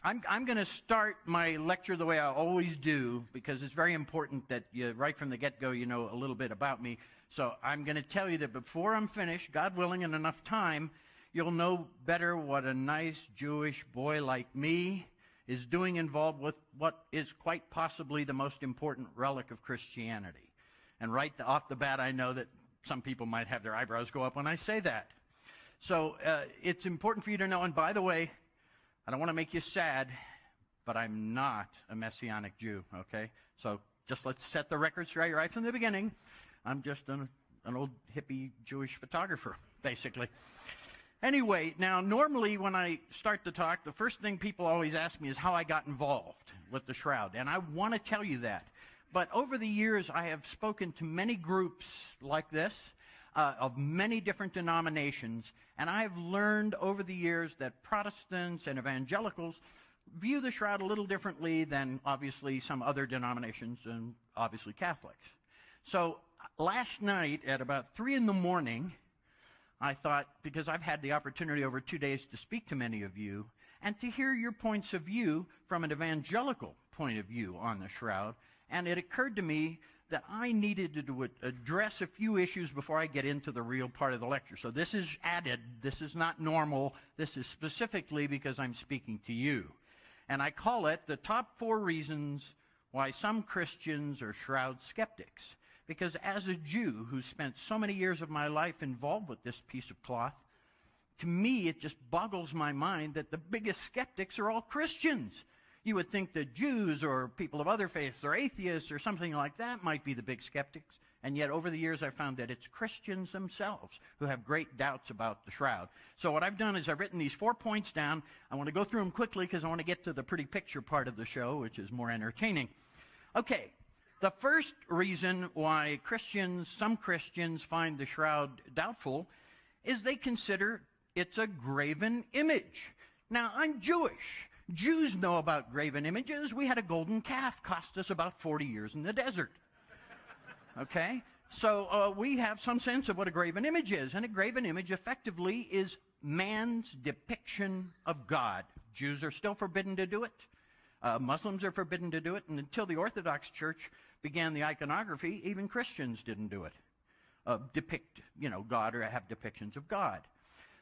I'm going to start my lecture the way I always do, because it's very important that you, right from the get-go, you know a little bit about me. So I'm going to tell you that before I'm finished, God willing, in enough time, you'll know better what a nice Jewish boy like me is doing involved with what is quite possibly the most important relic of Christianity. And right off the bat, I know that some people might have their eyebrows go up when I say that. So it's important for you to know, and by the way, I don't want to make you sad, but I'm not a Messianic Jew, okay? So just let's set the record straight right from the beginning. I'm just an old hippie Jewish photographer, basically. Anyway, now normally when I start the talk, the first thing people always ask me is how I got involved with the Shroud, and I want to tell you that. But over the years, I have spoken to many groups like this, of many different denominations, and I've learned over the years that Protestants and evangelicals view the Shroud a little differently than obviously some other denominations and obviously Catholics. So last night at about 3 in the morning, I thought, because I've had the opportunity over 2 days to speak to many of you and to hear your points of view from an evangelical point of view on the Shroud, and it occurred to me that I needed to address a few issues before I get into the real part of the lecture. So this is added. This is not normal. This is specifically because I'm speaking to you. And I call it the top 4 reasons why some Christians are Shroud skeptics. Because as a Jew who spent so many years of my life involved with this piece of cloth, to me it just boggles my mind that the biggest skeptics are all Christians. You would think that Jews or people of other faiths or atheists or something like that might be the big skeptics. And yet over the years I've found that it's Christians themselves who have great doubts about the Shroud. So what I've done is I've written these 4 points down. I want to go through them quickly because I want to get to the pretty picture part of the show, which is more entertaining. Okay, the first reason why some Christians find the Shroud doubtful is they consider it's a graven image. Now, I'm Jewish. Jews know about graven images. We had a golden calf cost us about 40 years in the desert. Okay? So we have some sense of what a graven image is. And a graven image effectively is man's depiction of God. Jews are still forbidden to do it. Muslims are forbidden to do it. And until the Orthodox Church began the iconography, even Christians didn't do it. Depict, God or have depictions of God.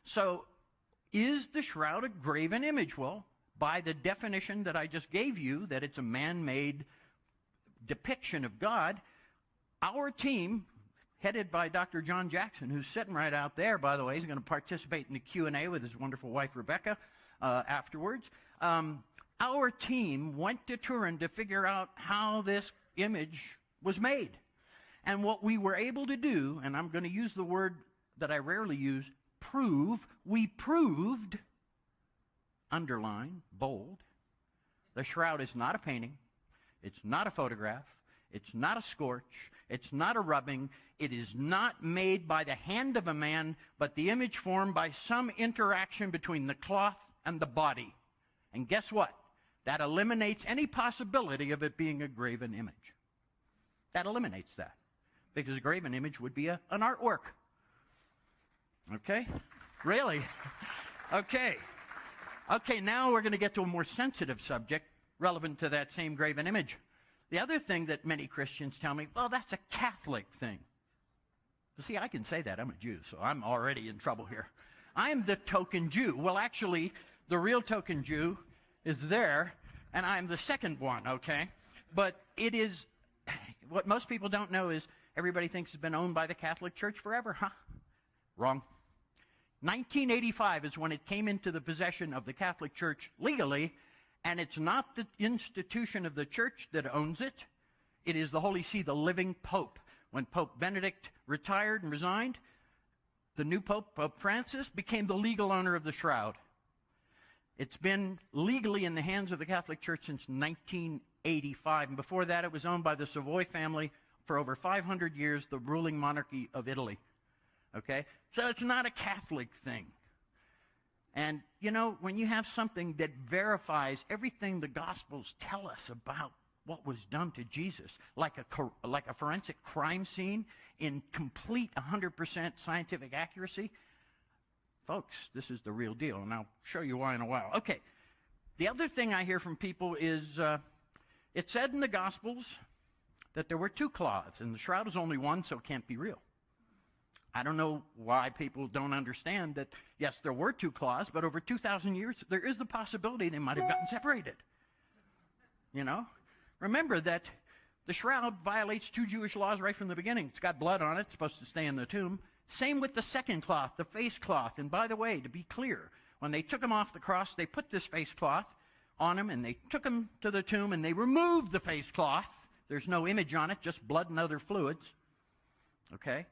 So is the Shroud a graven image? Well, by the definition that I just gave you, that it's a man-made depiction of God, our team, headed by Dr. John Jackson, who's sitting right out there, by the way, he's going to participate in the Q&A with his wonderful wife, Rebecca, afterwards. Our team went to Turin to figure out how this image was made. And what we were able to do, and I'm going to use the word that I rarely use, we proved, underline, bold, the Shroud is not a painting, it's not a photograph, it's not a scorch, it's not a rubbing, it is not made by the hand of a man, but the image formed by some interaction between the cloth and the body. And guess what? That eliminates any possibility of it being a graven image. That eliminates that. Because a graven image would be an artwork. Okay? Really? Okay. Okay, now we're going to get to a more sensitive subject relevant to that same graven image. The other thing that many Christians tell me, well, that's a Catholic thing. See, I can say that. I'm a Jew, so I'm already in trouble here. I'm the token Jew. Well, actually, the real token Jew is there, and I'm the second one, okay? But it is, what most people don't know is everybody thinks it's been owned by the Catholic Church forever, huh? Wrong. 1985 is when it came into the possession of the Catholic Church legally, and it's not the institution of the church that owns it. It is the Holy See, the living Pope. When Pope Benedict retired and resigned, the new Pope, Pope Francis, became the legal owner of the Shroud. It's been legally in the hands of the Catholic Church since 1985, and before that it was owned by the Savoy family for over 500 years, the ruling monarchy of Italy. Okay? So it's not a Catholic thing. And, when you have something that verifies everything the Gospels tell us about what was done to Jesus, like a forensic crime scene in complete 100% scientific accuracy, folks, this is the real deal, and I'll show you why in a while. Okay, The other thing I hear from people is it said in the Gospels that there were 2 cloths, and the shroud is only one, so it can't be real. I don't know why people don't understand that, yes, there were 2 cloths, but over 2,000 years, there is the possibility they might have gotten separated. You know? Remember that the shroud violates 2 Jewish laws right from the beginning. It's got blood on it. It's supposed to stay in the tomb. Same with the second cloth, the face cloth. And by the way, to be clear, when they took him off the cross, they put this face cloth on him, and they took him to the tomb, and they removed the face cloth. There's no image on it, just blood and other fluids. Okay?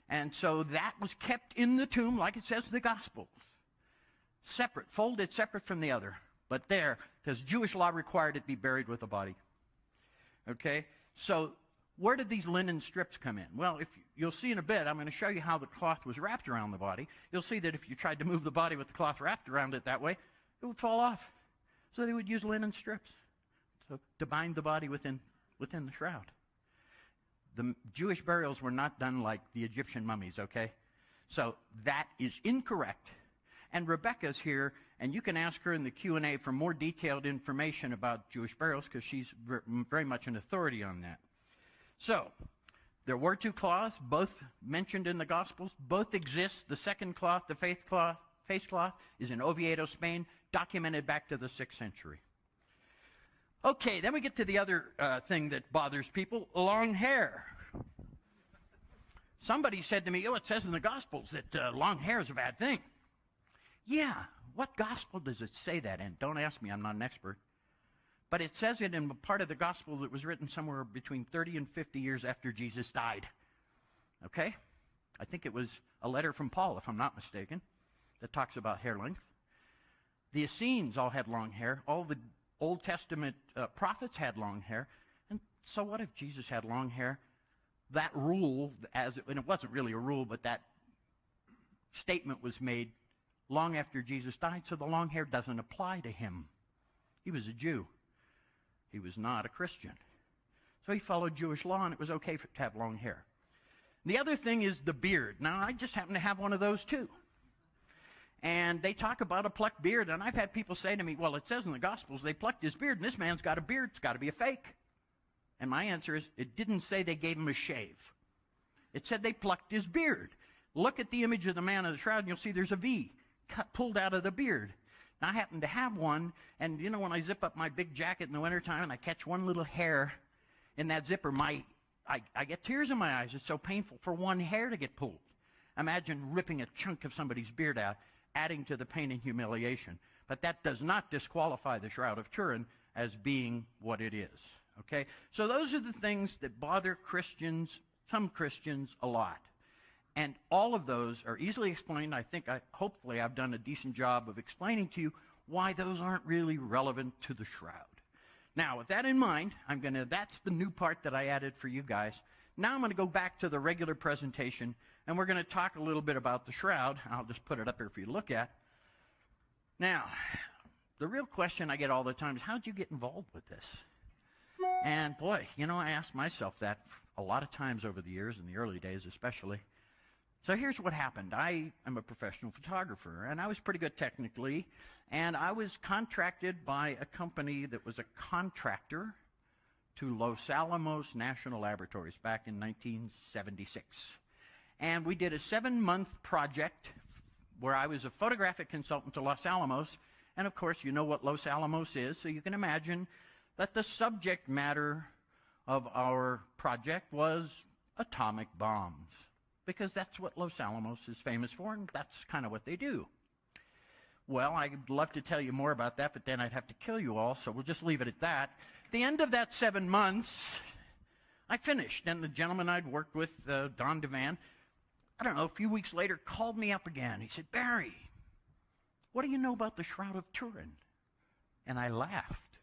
And so that was kept in the tomb, like it says in the Gospels. Separate, folded separate from the other. But there, because Jewish law required it be buried with a body. Okay? So where did these linen strips come in? Well, you'll see in a bit, I'm going to show you how the cloth was wrapped around the body. You'll see that if you tried to move the body with the cloth wrapped around it that way, it would fall off. So they would use linen strips to bind the body within the shroud. The Jewish burials were not done like the Egyptian mummies, okay? So that is incorrect. And Rebecca's here, and you can ask her in the Q&A for more detailed information about Jewish burials, because she's very much an authority on that. So, there were 2 cloths, both mentioned in the Gospels. Both exist. The second cloth, the face cloth, is in Oviedo, Spain, documented back to the 6th century. Okay, then we get to the other thing that bothers people, long hair. Somebody said to me, it says in the Gospels that long hair is a bad thing. Yeah, what Gospel does it say that in? Don't ask me, I'm not an expert. But it says it in a part of the Gospel that was written somewhere between 30 and 50 years after Jesus died. Okay? I think it was a letter from Paul, if I'm not mistaken, that talks about hair length. The Essenes all had long hair. All the Old Testament prophets had long hair. And so what if Jesus had long hair? That rule, and it wasn't really a rule, but that statement was made long after Jesus died, so the long hair doesn't apply to him. He was a Jew. He was not a Christian. So he followed Jewish law, and it was okay to have long hair. The other thing is the beard. Now, I just happen to have one of those, too. And they talk about a plucked beard, and I've had people say to me, well, it says in the Gospels they plucked his beard, and this man's got a beard. It's got to be a fake. And my answer is, it didn't say they gave him a shave. It said they plucked his beard. Look at the image of the man in the shroud, and you'll see there's a V pulled out of the beard. Now, I happen to have one, and, when I zip up my big jacket in the wintertime and I catch one little hair in that zipper, I get tears in my eyes. It's so painful for one hair to get pulled. Imagine ripping a chunk of somebody's beard out, adding to the pain and humiliation. But that does not disqualify the Shroud of Turin as being what it is. Okay? So those are the things that bother Christians, some Christians, a lot. And all of those are easily explained. Hopefully I've done a decent job of explaining to you why those aren't really relevant to the shroud. Now, with that in mind, that's the new part that I added for you guys. Now I'm going to go back to the regular presentation, and we're going to talk a little bit about the shroud. I'll just put it up here for you to look at. Now, the real question I get all the time is, how'd you get involved with this? And boy, I asked myself that a lot of times over the years, in the early days especially. So here's what happened. I am a professional photographer, and I was pretty good technically, and I was contracted by a company that was a contractor to Los Alamos National Laboratories back in 1976. And we did a 7-month project where I was a photographic consultant to Los Alamos, and of course you know what Los Alamos is, so you can imagine that the subject matter of our project was atomic bombs. Because that's what Los Alamos is famous for, and that's kind of what they do. Well, I'd love to tell you more about that, but then I'd have to kill you all, so we'll just leave it at that. At the end of that 7 months, I finished, and the gentleman I'd worked with, Don Devan, I don't know, a few weeks later, called me up again. He said, Barrie, what do you know about the Shroud of Turin? And I laughed.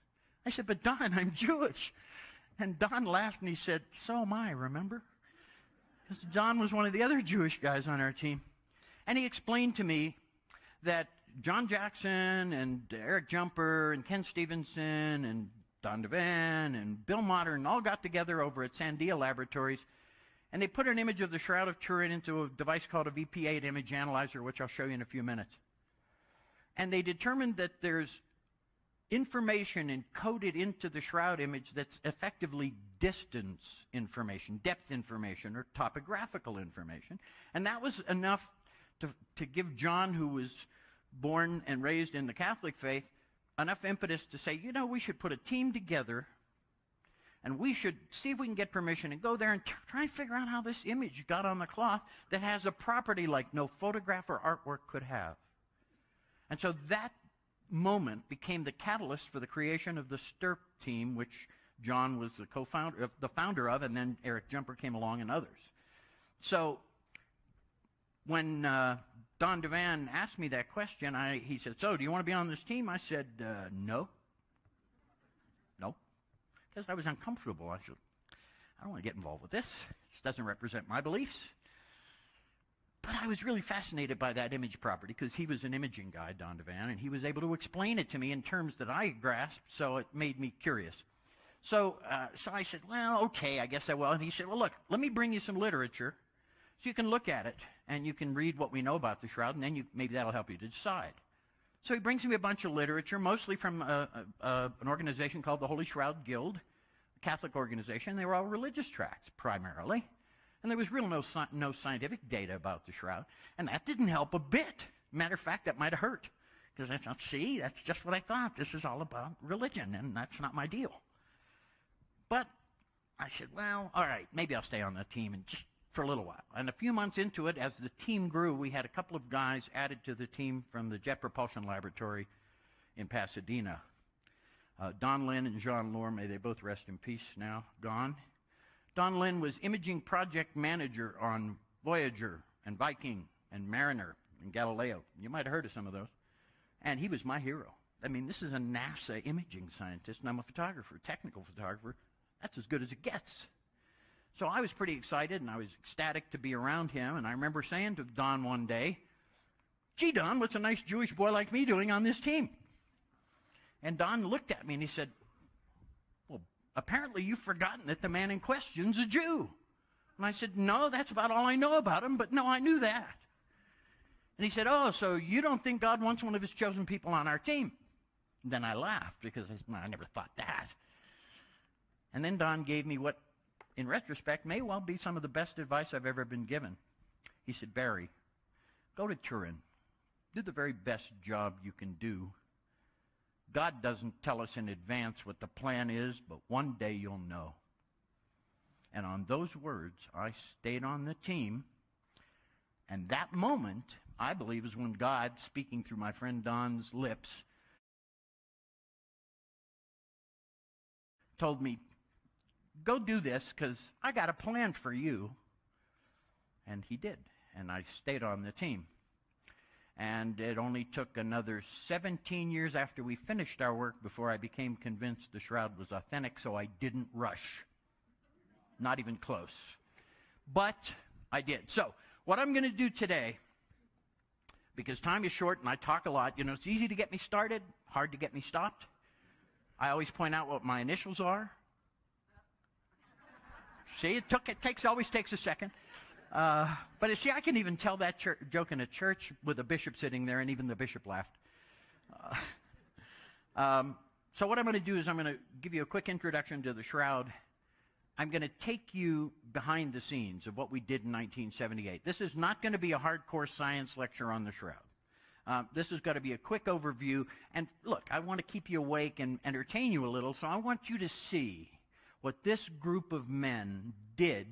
I said, but Don, I'm Jewish. And Don laughed, and he said, so am I, remember? Because John was one of the other Jewish guys on our team. And he explained to me that John Jackson and Eric Jumper and Ken Stevenson and Don Devan and Bill Modern all got together over at Sandia Laboratories, and they put an image of the Shroud of Turin into a device called a VP8 image analyzer, which I'll show you in a few minutes. And they determined that there's information encoded into the shroud image that's effectively distance information, depth information, or topographical information. And that was enough to give John, who was born and raised in the Catholic faith, enough impetus to say, you know, we should put a team together and we should see if we can get permission and go there and try and figure out how this image got on the cloth that has a property like no photograph or artwork could have. And so that moment became the catalyst for the creation of the STURP team, which John was the founder of, and then Eric Jumper came along and others. So when Don Devan asked me that question, he said, so do you want to be on this team? I said, no. No. Because I was uncomfortable. I said, I don't want to get involved with this. This doesn't represent my beliefs. But I was really fascinated by that image property because he was an imaging guy, Don Devan, and he was able to explain it to me in terms that I grasped, so it made me curious. So I said, well, okay, I guess I will. And he said, well, look, let me bring you some literature so you can look at it and you can read what we know about the shroud, and then maybe that'll help you to decide. So he brings me a bunch of literature, mostly from an organization called the Holy Shroud Guild, a Catholic organization. They were all religious tracts, primarily. And there was no scientific data about the shroud. And that didn't help a bit. Matter of fact, that might have hurt. Because I thought, see, that's just what I thought. This is all about religion, and that's not my deal. But I said, well, all right, maybe I'll stay on the team and just for a little while. And a few months into it, as the team grew, we had a couple of guys added to the team from the Jet Propulsion Laboratory in Pasadena. Don Lynn and Jean Lohr, may they both rest in peace now, gone. Don Lynn was imaging project manager on Voyager and Viking and Mariner and Galileo. You might have heard of some of those. And he was my hero. I mean, this is a NASA imaging scientist, and I'm a photographer, technical photographer. That's as good as it gets. So I was pretty excited, and I was ecstatic to be around him. And I remember saying to Don one day, gee, Don, what's a nice Jewish boy like me doing on this team? And Don looked at me, and he said, well, apparently you've forgotten that the man in question's a Jew. And I said, no, that's about all I know about him, but no, I knew that. And he said, oh, so you don't think God wants one of his chosen people on our team? And then I laughed because I never thought that. And then Don gave me what, in retrospect, may well be some of the best advice I've ever been given. He said, Barrie, go to Turin. Do the very best job you can do. God doesn't tell us in advance what the plan is, but one day you'll know. And on those words, I stayed on the team. And that moment, I believe, is when God, speaking through my friend Don's lips, told me, go do this because I got a plan for you. And he did. And I stayed on the team. And it only took another 17 years after we finished our work before I became convinced the shroud was authentic, so I didn't rush. Not even close. But I did. So what I'm going to do today, because time is short and I talk a lot, you know, it's easy to get me started, hard to get me stopped. I always point out what my initials are. See, always takes a second. But you see, I can even tell that joke in a church with a bishop sitting there, and even the bishop laughed. So what I'm going to do is I'm going to give you a quick introduction to the shroud. I'm going to take you behind the scenes of what we did in 1978. This is not going to be a hardcore science lecture on the shroud. This is going to be a quick overview. And look, I want to keep you awake and entertain you a little, so I want you to see what this group of men did.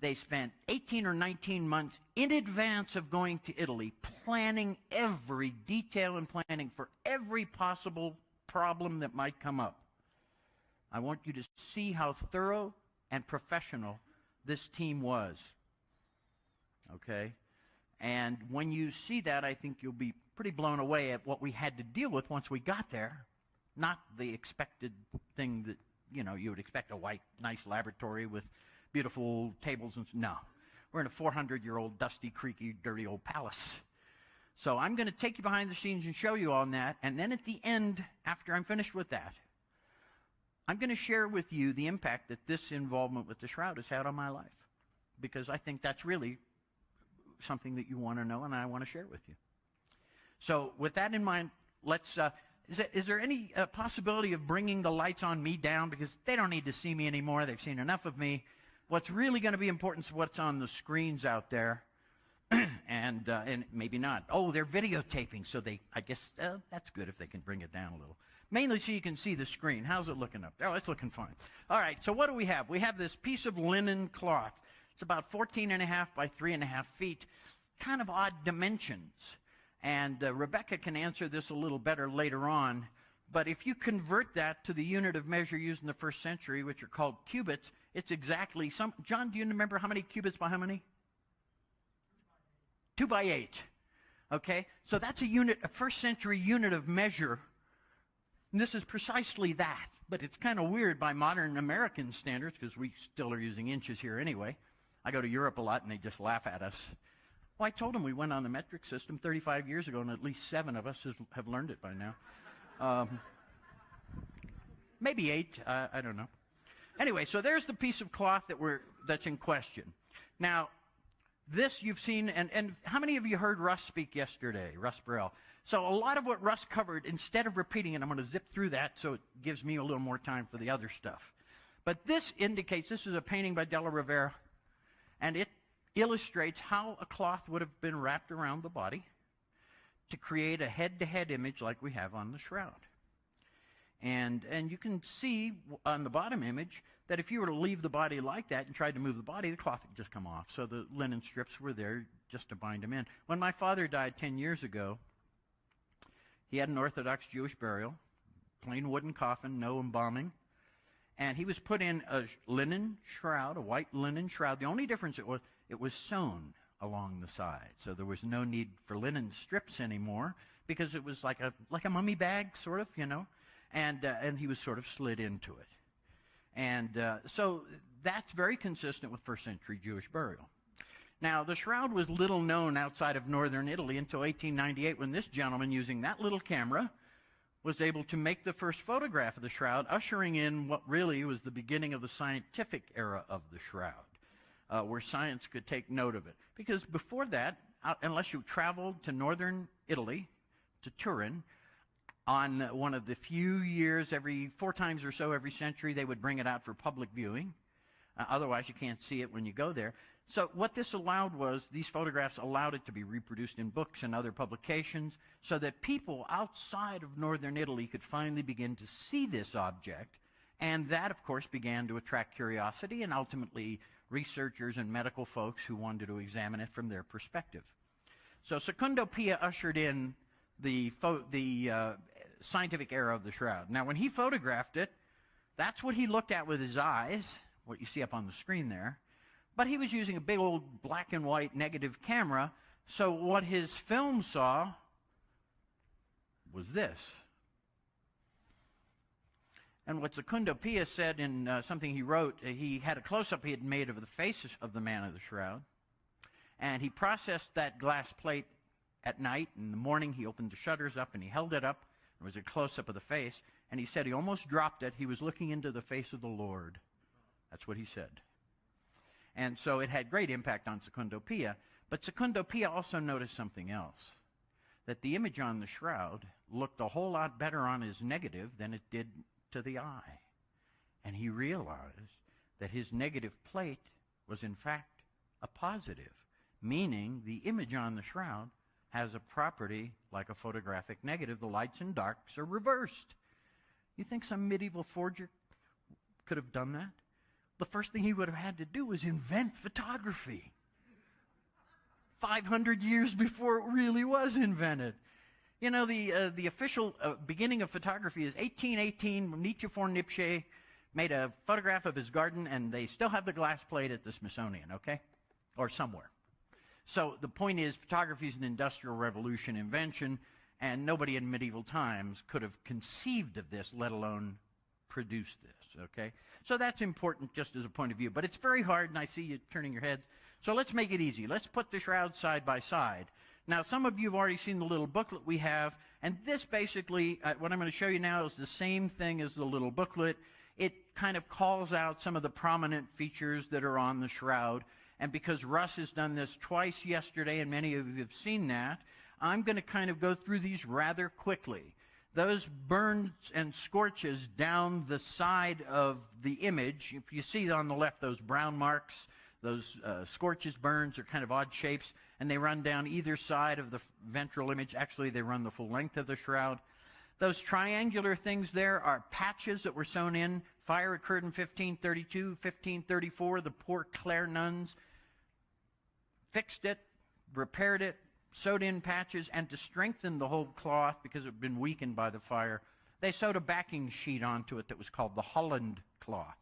They spent 18 or 19 months in advance of going to Italy, planning every detail and planning for every possible problem that might come up. I want you to see how thorough and professional this team was. Okay? And when you see that, I think you'll be pretty blown away at what we had to deal with once we got there. Not the expected thing that, you know, you would expect, a white, nice laboratory with beautiful tables and no. We're in a 400-year-old, dusty, creaky, dirty old palace. So I'm going to take you behind the scenes and show you on that. And then at the end, after I'm finished with that, I'm going to share with you the impact that this involvement with the shroud has had on my life. Because I think that's really something that you want to know and I want to share with you. So with that in mind, let's Is there any possibility of bringing the lights on me down? Because they don't need to see me anymore. They've seen enough of me. What's really going to be important is what's on the screens out there. and maybe not. Oh, they're videotaping, so I guess that's good if they can bring it down a little. Mainly so you can see the screen. How's it looking up there? Oh, it's looking fine. All right, so what do we have? We have this piece of linen cloth. It's about 14.5 by 3.5 feet, kind of odd dimensions. And Rebecca can answer this a little better later on. But if you convert that to the unit of measure used in the first century, which are called cubits, it's exactly some. John, do you remember how many cubits by how many? 2 by 8. Okay? So that's a first century unit of measure. And this is precisely that. But it's kind of weird by modern American standards, because we still are using inches here anyway. I go to Europe a lot, and they just laugh at us. Well, I told them we went on the metric system 35 years ago, and at least 7 of us have learned it by now. Maybe 8, I don't know. Anyway, so there's the piece of cloth that's in question. Now, this you've seen, and how many of you heard Russ speak yesterday, Russ Burrell? So a lot of what Russ covered, instead of repeating it, I'm going to zip through that so it gives me a little more time for the other stuff. But this indicates, this is a painting by Della Rovere, and it illustrates how a cloth would have been wrapped around the body to create a head-to-head image like we have on the shroud. And you can see on the bottom image that if you were to leave the body like that and tried to move the body, the cloth would just come off. So the linen strips were there just to bind him in. When my father died 10 years ago, he had an Orthodox Jewish burial, plain wooden coffin, no embalming. And he was put in a linen shroud, a white linen shroud. The only difference it was sewn along the side. So there was no need for linen strips anymore, because it was like a mummy bag, sort of, you know. And he was sort of slid into it. And so that's very consistent with first century Jewish burial. Now, the shroud was little known outside of northern Italy until 1898, when this gentleman, using that little camera, was able to make the first photograph of the shroud, ushering in what really was the beginning of the scientific era of the shroud, where science could take note of it. Because before that, unless you traveled to northern Italy, to Turin, on one of the few years, every 4 times or so every century, they would bring it out for public viewing. Otherwise, you can't see it when you go there. So what this allowed was, these photographs allowed it to be reproduced in books and other publications, so that people outside of northern Italy could finally begin to see this object. And that, of course, began to attract curiosity, and ultimately researchers and medical folks who wanted to examine it from their perspective. So Secondo Pia ushered in the scientific era of the shroud. Now, when he photographed it, that's what he looked at with his eyes, what you see up on the screen there. But he was using a big old black and white negative camera, so what his film saw was this. And what Secondo Pia said in something he wrote, he had a close-up he had made of the face of the man of the shroud, and he processed that glass plate at night. In the morning, he opened the shutters up and he held it up. There was a close-up of the face, and he said he almost dropped it. He was looking into the face of the Lord. That's what he said. And so it had great impact on Secondo Pia. But Secondo Pia also noticed something else, that the image on the shroud looked a whole lot better on his negative than it did to the eye. And he realized that his negative plate was in fact a positive, meaning the image on the shroud has a property like a photographic negative. The lights and darks are reversed. You think some medieval forger could have done that? The first thing he would have had to do was invent photography. 500 years before it really was invented. You know, the official beginning of photography is 1818. Nietzsche von Nipsche made a photograph of his garden, and they still have the glass plate at the Smithsonian, okay? Or somewhere. So the point is, photography is an Industrial Revolution invention, and nobody in medieval times could have conceived of this, let alone produced this, okay? So that's important just as a point of view. But it's very hard, and I see you turning your heads. So let's make it easy. Let's put the shroud side by side. Now, some of you have already seen the little booklet we have, and this basically, what I'm going to show you now is the same thing as the little booklet. It kind of calls out some of the prominent features that are on the shroud. And because Russ has done this twice yesterday, and many of you have seen that, I'm going to kind of go through these rather quickly. those burns and scorches down the side of the image, if you see on the left those brown marks, those scorches, burns are kind of odd shapes, and they run down either side of the ventral image. Actually, they run the full length of the shroud. Those triangular things there are patches that were sewn in. Fire occurred in 1532, 1534. The poor Clare nuns fixed it, repaired it, sewed in patches, and to strengthen the whole cloth, because it had been weakened by the fire, they sewed a backing sheet onto it that was called the Holland cloth.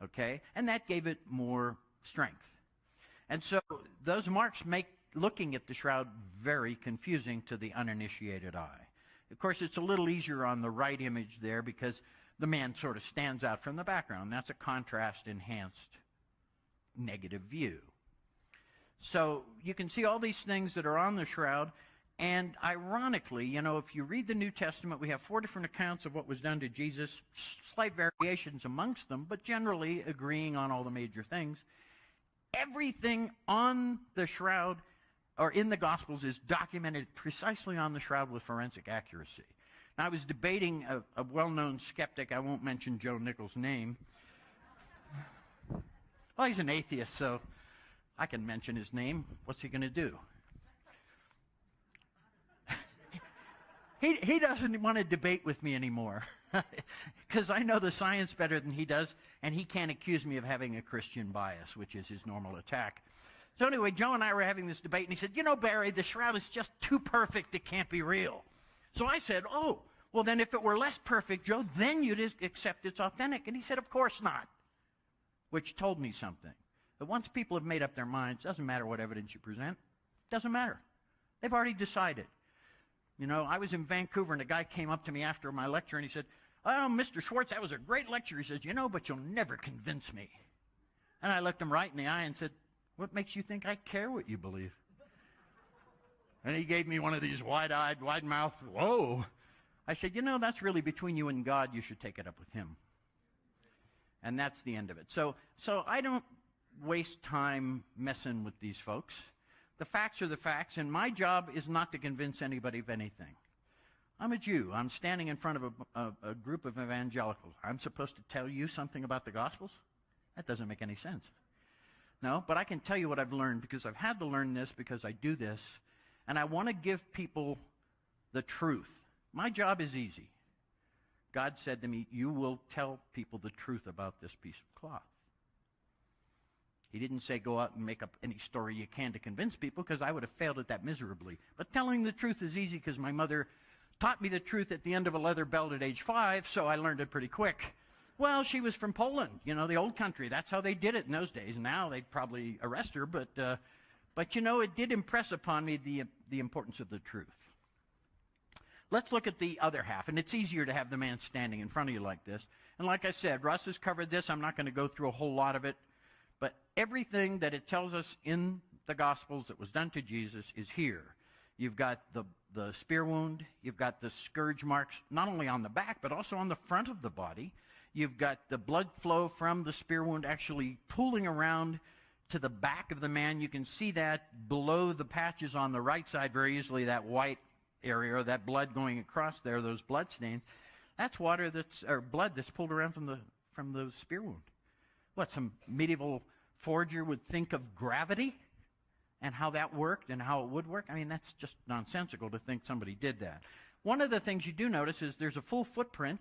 Okay? And that gave it more strength. And so those marks make looking at the shroud very confusing to the uninitiated eye. Of course, it's a little easier on the right image there because the man sort of stands out from the background. That's a contrast-enhanced negative view. So you can see all these things that are on the shroud, and ironically, you know, if you read the New Testament, we have 4 different accounts of what was done to Jesus, slight variations amongst them, but generally agreeing on all the major things. Everything on the shroud, or in the Gospels, is documented precisely on the shroud with forensic accuracy. Now, I was debating a well-known skeptic. I won't mention Joe Nichols' name. Well, he's an atheist, so I can mention his name. What's he going to do? He doesn't want to debate with me anymore because I know the science better than he does, and he can't accuse me of having a Christian bias, which is his normal attack. So anyway, Joe and I were having this debate, and he said, you know, Barrie, the shroud is just too perfect. It can't be real. So I said, oh, well, then if it were less perfect, Joe, then you'd accept it's authentic. And he said, of course not, which told me something. But once people have made up their minds, it doesn't matter what evidence you present. It doesn't matter. They've already decided. You know, I was in Vancouver, and a guy came up to me after my lecture, and he said, oh, Mr. Schwortz, that was a great lecture. He says, you know, but you'll never convince me. And I looked him right in the eye and said, what makes you think I care what you believe? And he gave me one of these wide-eyed, wide-mouthed, whoa. I said, you know, that's really between you and God. You should take it up with him. And that's the end of it. So I don't waste time messing with these folks. The facts are the facts, and my job is not to convince anybody of anything. I'm a Jew. I'm standing in front of a group of evangelicals. I'm supposed to tell you something about the Gospels? That doesn't make any sense. No, but I can tell you what I've learned because I've had to learn this because I do this, and I want to give people the truth. My job is easy. God said to me, you will tell people the truth about this piece of cloth. He didn't say go out and make up any story you can to convince people, because I would have failed at that miserably. But telling the truth is easy because my mother taught me the truth at the end of a leather belt at age 5, so I learned it pretty quick. Well, she was from Poland, you know, the old country. That's how they did it in those days. Now they'd probably arrest her, but you know, it did impress upon me the importance of the truth. Let's look at the other half, and it's easier to have the man standing in front of you like this. And like I said, Russ has covered this. I'm not going to go through a whole lot of it. But everything that it tells us in the Gospels that was done to Jesus is here. You've got the spear wound. You've got the scourge marks, not only on the back, but also on the front of the body. You've got the blood flow from the spear wound actually pooling around to the back of the man. You can see that below the patches on the right side very easily, that white area, or that blood going across there, those blood stains. That's water or blood that's pulled around from the spear wound. What, some medieval forger would think of gravity and how that worked and how it would work? I mean, that's just nonsensical to think somebody did that. One of the things you do notice is there's a full footprint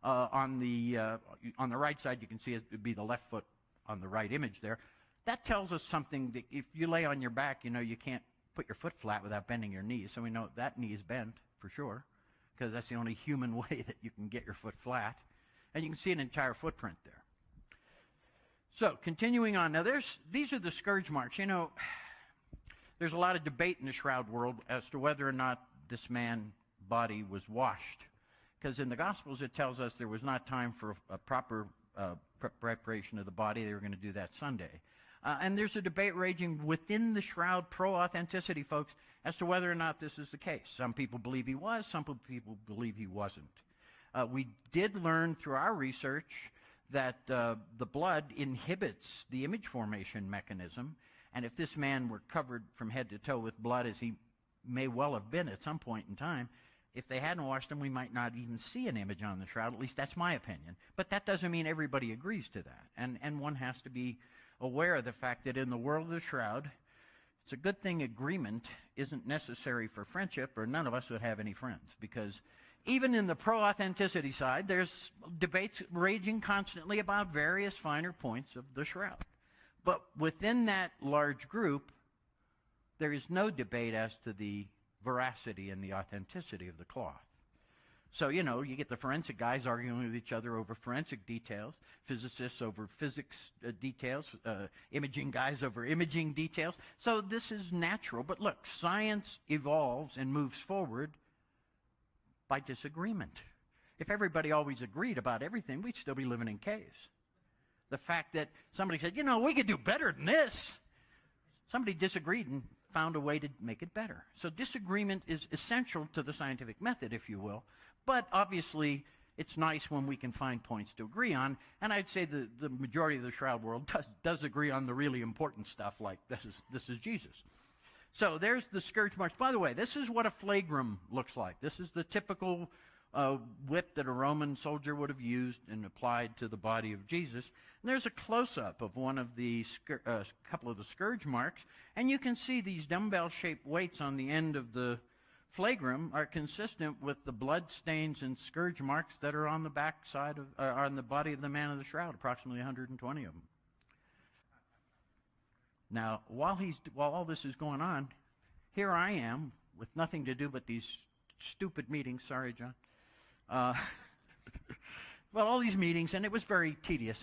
on the right side. You can see it would be the left foot on the right image there. That tells us something that if you lay on your back, you know, you can't put your foot flat without bending your knees. So we know that knee is bent for sure, because that's the only human way that you can get your foot flat. And you can see an entire footprint there. So, continuing on. Now, these are the scourge marks. You know, there's a lot of debate in the shroud world as to whether or not this man's body was washed. Because in the Gospels, it tells us there was not time for a proper preparation of the body. They were going to do that Sunday. And there's a debate raging within the shroud, pro-authenticity folks, as to whether or not this is the case. Some people believe he was. Some people believe he wasn't. We did learn through our research that the blood inhibits the image formation mechanism, and if this man were covered from head to toe with blood, as he may well have been at some point in time, if they hadn't washed them, we might not even see an image on the shroud. At least that's my opinion. But that doesn't mean everybody agrees to that. And one has to be aware of the fact that in the world of the shroud, it's a good thing agreement isn't necessary for friendship, or none of us would have any friends. Because even in the pro-authenticity side, there's debates raging constantly about various finer points of the shroud. But within that large group, there is no debate as to the veracity and the authenticity of the cloth. So, you get the forensic guys arguing with each other over forensic details, physicists over physics details, imaging guys over imaging details. So this is natural. But look, science evolves and moves forward by disagreement. If everybody always agreed about everything, we'd still be living in caves. The fact that somebody said, we could do better than this. Somebody disagreed and found a way to make it better. So disagreement is essential to the scientific method, if you will. But obviously, it's nice when we can find points to agree on. And I'd say the majority of the shroud world does agree on the really important stuff, like this is Jesus. So there's the scourge marks. By the way, this is what a flagrum looks like. This is the typical whip that a Roman soldier would have used and applied to the body of Jesus. And there's a close-up of one of the couple of the scourge marks, and you can see these dumbbell-shaped weights on the end of the flagrum are consistent with the blood stains and scourge marks that are on the back side of, on the body of the man of the shroud, approximately 120 of them. Now, while all this is going on, here I am with nothing to do but these stupid meetings. Sorry, John. Well, all these meetings, and it was very tedious.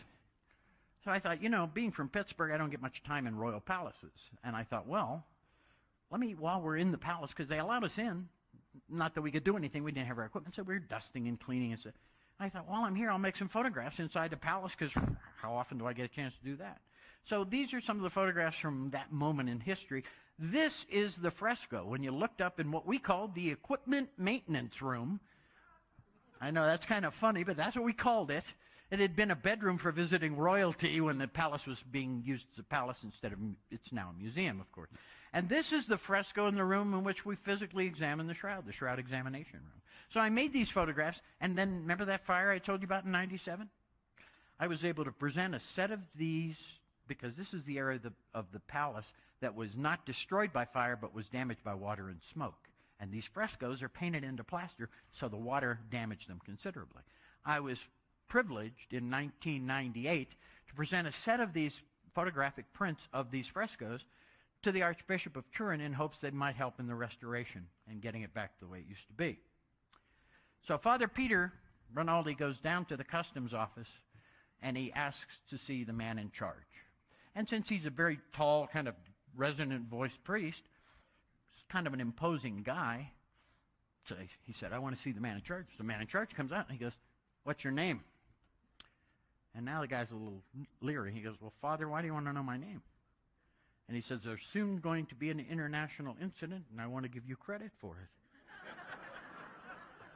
So I thought, being from Pittsburgh, I don't get much time in royal palaces. And I thought, well, while we're in the palace, because they allowed us in, not that we could do anything, we didn't have our equipment, so we were dusting and cleaning and stuff. I thought, while I'm here, I'll make some photographs inside the palace, because how often do I get a chance to do that? So these are some of the photographs from that moment in history. This is the fresco. When you looked up in what we called the equipment maintenance room, I know that's kind of funny, but that's what we called it. It had been a bedroom for visiting royalty when the palace was being used as a palace instead of, it's now a museum, of course. And this is the fresco in the room in which we physically examine the shroud examination room. So I made these photographs, and then remember that fire I told you about in 97? I was able to present a set of these, because this is the area of the palace that was not destroyed by fire, but was damaged by water and smoke. And these frescoes are painted into plaster, so the water damaged them considerably. I was privileged in 1998 to present a set of these photographic prints of these frescoes to the Archbishop of Turin in hopes they might help in the restoration and getting it back the way it used to be. So Father Peter Rinaldi goes down to the customs office and he asks to see the man in charge. And since he's a very tall, kind of resonant-voiced priest, he's kind of an imposing guy, so he said, I want to see the man in charge. So the man in charge comes out and he goes, what's your name? And now the guy's a little leery. He goes, well, Father, why do you want to know my name? And he says, there's soon going to be an international incident, and I want to give you credit for it.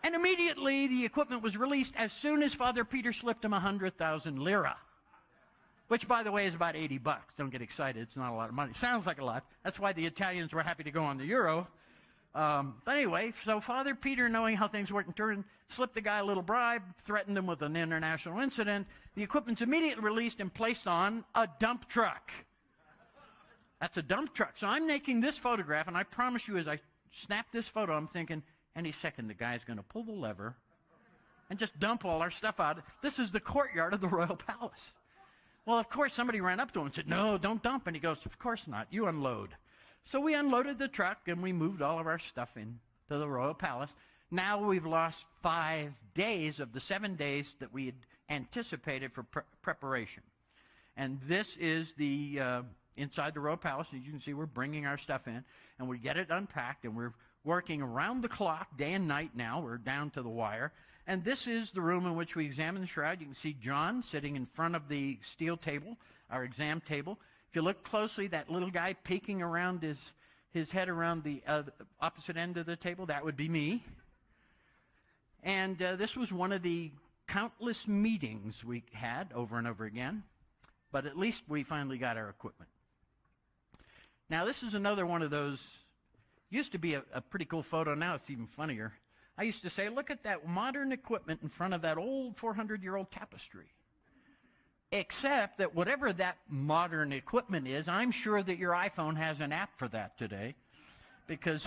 And immediately the equipment was released as soon as Father Peter slipped him 100,000 lira, which, by the way, is about $80. Don't get excited. It's not a lot of money. Sounds like a lot. That's why the Italians were happy to go on the euro. But anyway, so Father Peter, knowing how things work in Turin, slipped the guy a little bribe, threatened him with an international incident. The equipment's immediately released and placed on a dump truck. That's a dump truck. So I'm making this photograph, and I promise you as I snap this photo, I'm thinking, any second the guy's going to pull the lever and just dump all our stuff out. This is the courtyard of the royal palace. Well, of course, somebody ran up to him and said, no, don't dump. And he goes, of course not. You unload. So we unloaded the truck, and we moved all of our stuff into the royal palace. Now we've lost 5 days of the 7 days that we had anticipated for preparation. And this is the inside the royal palace. As you can see, we're bringing our stuff in, and we get it unpacked, and we're working around the clock, day and night now. We're down to the wire. And this is the room in which we examine the shroud. You can see John sitting in front of the steel table, our exam table. If you look closely, that little guy peeking around his head around the opposite end of the table, that would be me. And this was one of the countless meetings we had over and over again. But at least we finally got our equipment. Now, this is another one of those, used to be a pretty cool photo. Now it's even funnier. I used to say, look at that modern equipment in front of that old 400-year-old tapestry. Except that whatever that modern equipment is, I'm sure that your iPhone has an app for that today. Because,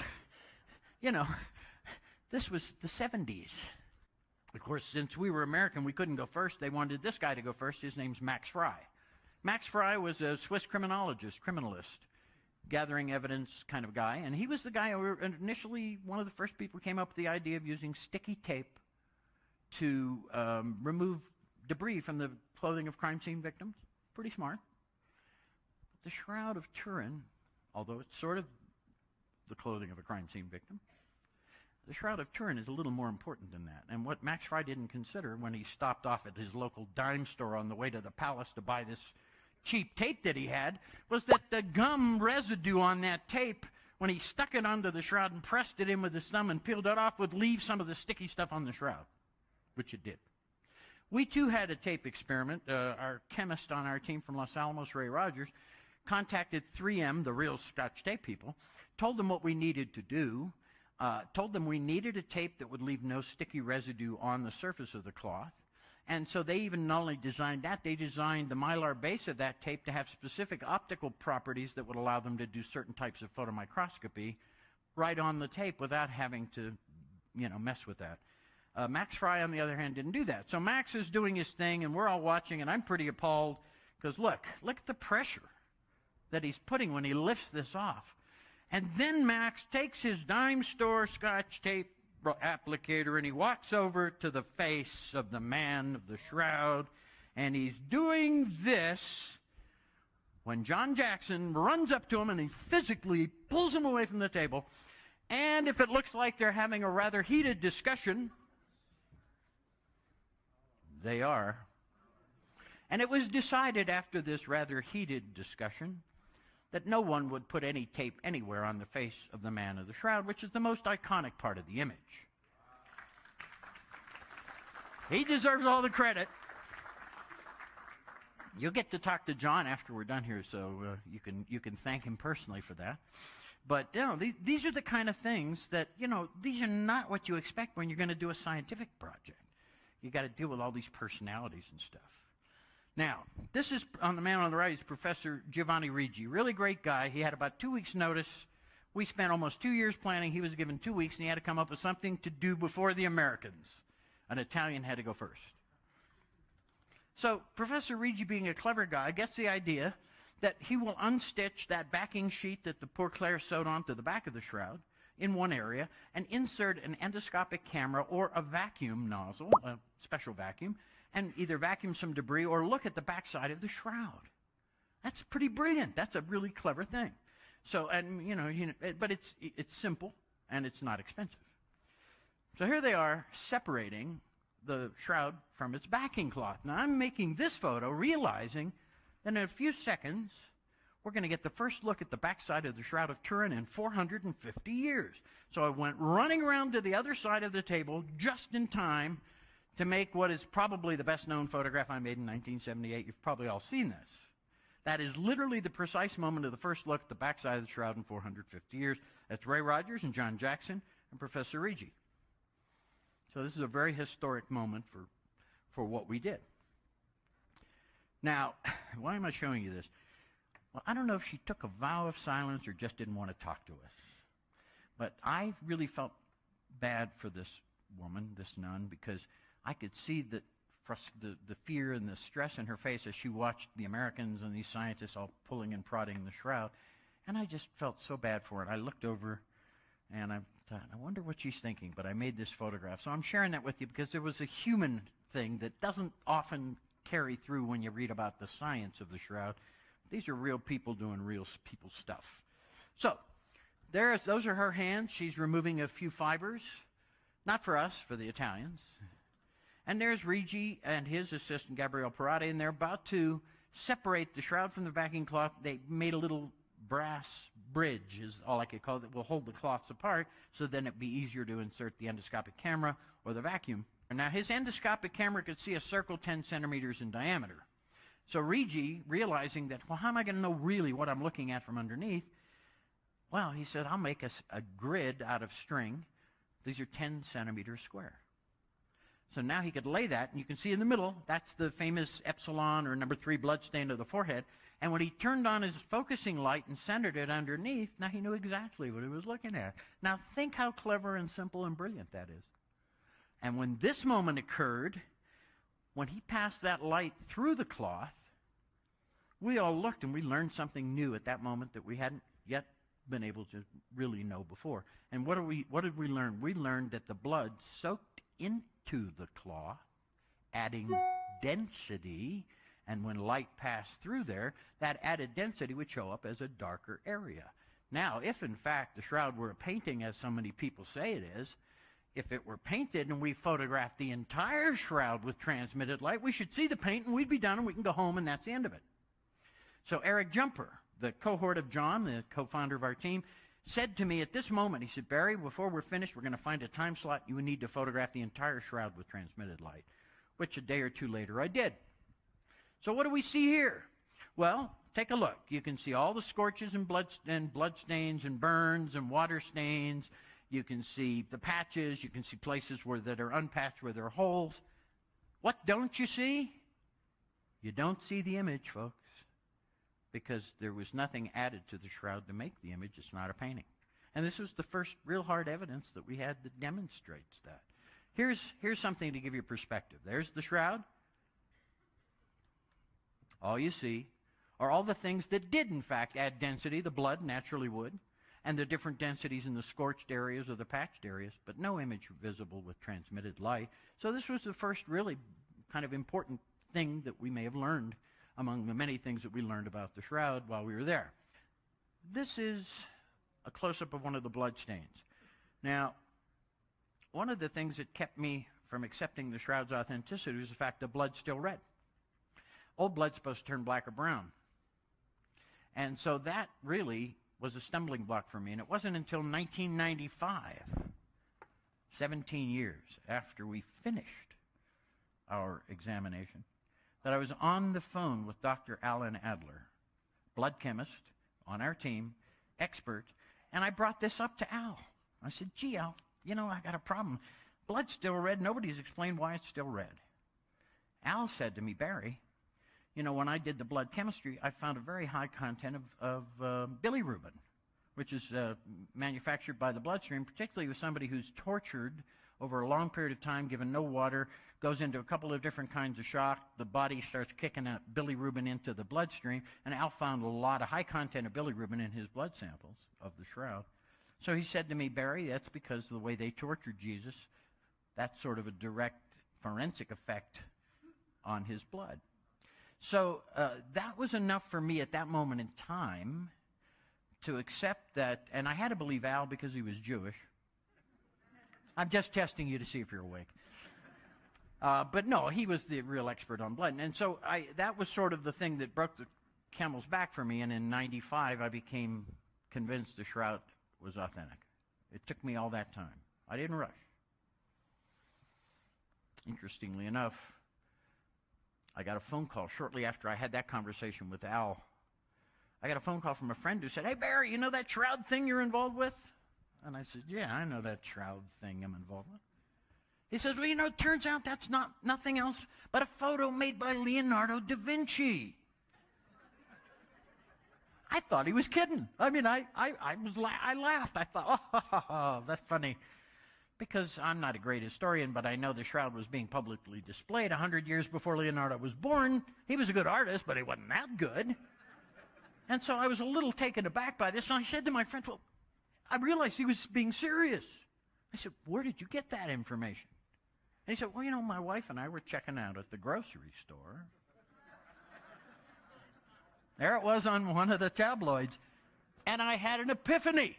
you know, this was the 70s. Of course, since we were American, we couldn't go first. They wanted this guy to go first. His name's Max Fry. Max Fry was a Swiss criminalist, gathering evidence kind of guy. And he was the guy who initially, one of the first people who came up with the idea of using sticky tape to remove debris from the clothing of crime scene victims. Pretty smart. The Shroud of Turin, although it's sort of the clothing of a crime scene victim, the Shroud of Turin is a little more important than that. And what Max Fry didn't consider when he stopped off at his local dime store on the way to the palace to buy this cheap tape that he had was that the gum residue on that tape, when he stuck it onto the shroud and pressed it in with his thumb and peeled it off, would leave some of the sticky stuff on the shroud, which it did. We, too, had a tape experiment. Our chemist on our team from Los Alamos, Ray Rogers, contacted 3M, the real Scotch tape people, told them what we needed to do, told them we needed a tape that would leave no sticky residue on the surface of the cloth. And so they even not only designed that, they designed the mylar base of that tape to have specific optical properties that would allow them to do certain types of photomicroscopy right on the tape without having to, mess with that. Max Fry, on the other hand, didn't do that. So Max is doing his thing, and we're all watching, and I'm pretty appalled because look at the pressure that he's putting when he lifts this off. And then Max takes his dime store Scotch tape applicator and he walks over to the face of the man of the shroud, and he's doing this when John Jackson runs up to him and he physically pulls him away from the table. And if it looks like they're having a rather heated discussion, they are. And it was decided after this rather heated discussion that no one would put any tape anywhere on the face of the man of the shroud, which is the most iconic part of the image. He deserves all the credit. You'll get to talk to John after we're done here, so you can thank him personally for that. But these are the kind of things that these are not what you expect when you're going to do a scientific project. You got to deal with all these personalities and stuff. Now, this is, on the man on the right, is Professor Giovanni Rigi. Really great guy. He had about 2 weeks' notice. We spent almost 2 years planning. He was given 2 weeks, and he had to come up with something to do before the Americans. An Italian had to go first. So Professor Rigi, being a clever guy, gets the idea that he will unstitch that backing sheet that the poor Claire sewed onto the back of the shroud in one area and insert an endoscopic camera or a vacuum nozzle, a special vacuum, and either vacuum some debris or look at the backside of the shroud. That's pretty brilliant. That's a really clever thing. So, and but it's simple and it's not expensive. So here they are separating the shroud from its backing cloth. Now I'm making this photo realizing that in a few seconds we're going to get the first look at the backside of the Shroud of Turin in 450 years. So I went running around to the other side of the table just in time to make what is probably the best-known photograph I made in 1978. You've probably all seen this. That is literally the precise moment of the first look at the backside of the shroud in 450 years. That's Ray Rogers and John Jackson and Professor Rigi. So this is a very historic moment for what we did. Now, why am I showing you this? Well, I don't know if she took a vow of silence or just didn't want to talk to us. But I really felt bad for this woman, this nun, because I could see the fear and the stress in her face as she watched the Americans and these scientists all pulling and prodding the shroud. And I just felt so bad for her. I looked over and I thought, I wonder what she's thinking. But I made this photograph. So I'm sharing that with you because there was a human thing that doesn't often carry through when you read about the science of the shroud. These are real people doing real people stuff. So those are her hands. She's removing a few fibers. Not for us, for the Italians. And there's Rigi and his assistant, Gabriele Parati, and they're about to separate the shroud from the backing cloth. They made a little brass bridge, is all I could call it, that will hold the cloths apart, so then it'd be easier to insert the endoscopic camera or the vacuum. Now, his endoscopic camera could see a circle 10 centimeters in diameter. So Rigi, realizing that, well, how am I going to know really what I'm looking at from underneath? Well, he said, I'll make a grid out of string, These are 10 centimeters square. So now he could lay that, and you can see in the middle, that's the famous epsilon or number 3 bloodstain of the forehead. And when he turned on his focusing light and centered it underneath, now he knew exactly what he was looking at. Now think how clever and simple and brilliant that is. And when this moment occurred, when he passed that light through the cloth, we all looked and we learned something new at that moment that we hadn't yet been able to really know before. And what did we learn? We learned that the blood soaked into the cloth, adding density, and when light passed through there, that added density would show up as a darker area. Now, if in fact the shroud were a painting, as so many people say it is, if it were painted and we photographed the entire shroud with transmitted light, we should see the paint and we'd be done and we can go home and that's the end of it. So Eric Jumper, the cohort of John, the co-founder of our team, said to me at this moment, he said, Barrie, before we're finished, we're going to find a time slot. You would need to photograph the entire shroud with transmitted light, which a day or two later I did. So what do we see here? Well, take a look. You can see all the scorches and blood stains and burns and water stains. You can see the patches. You can see places that are unpatched where there are holes. What don't you see? You don't see the image, folks, because there was nothing added to the shroud to make the image. It's not a painting. And this was the first real hard evidence that we had that demonstrates that. Here's something to give you perspective. There's the shroud. All you see are all the things that did, in fact, add density. The blood naturally would, and the different densities in the scorched areas or the patched areas, but no image visible with transmitted light. So this was the first really kind of important thing that we may have learned among the many things that we learned about the shroud while we were there. This is a close-up of one of the blood stains. Now, one of the things that kept me from accepting the shroud's authenticity was the fact that blood's still red. Old blood's supposed to turn black or brown. And so that really was a stumbling block for me. And it wasn't until 1995, 17 years after we finished our examination, that I was on the phone with Dr. Alan Adler, blood chemist on our team, expert, and I brought this up to Al. I said, gee, Al, I got a problem. Blood's still red. Nobody's explained why it's still red. Al said to me, Barrie, when I did the blood chemistry, I found a very high content of bilirubin, which is manufactured by the bloodstream, particularly with somebody who's tortured over a long period of time, given no water, goes into a couple of different kinds of shock. The body starts kicking out bilirubin into the bloodstream, and Al found a lot of high content of bilirubin in his blood samples of the shroud. So he said to me, Barrie, that's because of the way they tortured Jesus. That's sort of a direct forensic effect on his blood. So that was enough for me at that moment in time to accept that, and I had to believe Al because he was Jewish. I'm just testing you to see if you're awake. But no, he was the real expert on blood. And so that was sort of the thing that broke the camel's back for me, and in 95 I became convinced the shroud was authentic. It took me all that time. I didn't rush. Interestingly enough, I got a phone call shortly after I had that conversation with Al. I got a phone call from a friend who said, hey, Barrie, you know that shroud thing you're involved with? And I said, yeah, I know that shroud thing I'm involved with. He says, well, it turns out that's nothing else but a photo made by Leonardo da Vinci. I thought he was kidding. I mean, I laughed. I thought, oh, that's funny. Because I'm not a great historian, but I know the shroud was being publicly displayed 100 years before Leonardo was born. He was a good artist, but he wasn't that good. And so I was a little taken aback by this, and I said to my friend, well, I realized he was being serious. I said, where did you get that information? And he said, well, my wife and I were checking out at the grocery store. There it was on one of the tabloids. And I had an epiphany.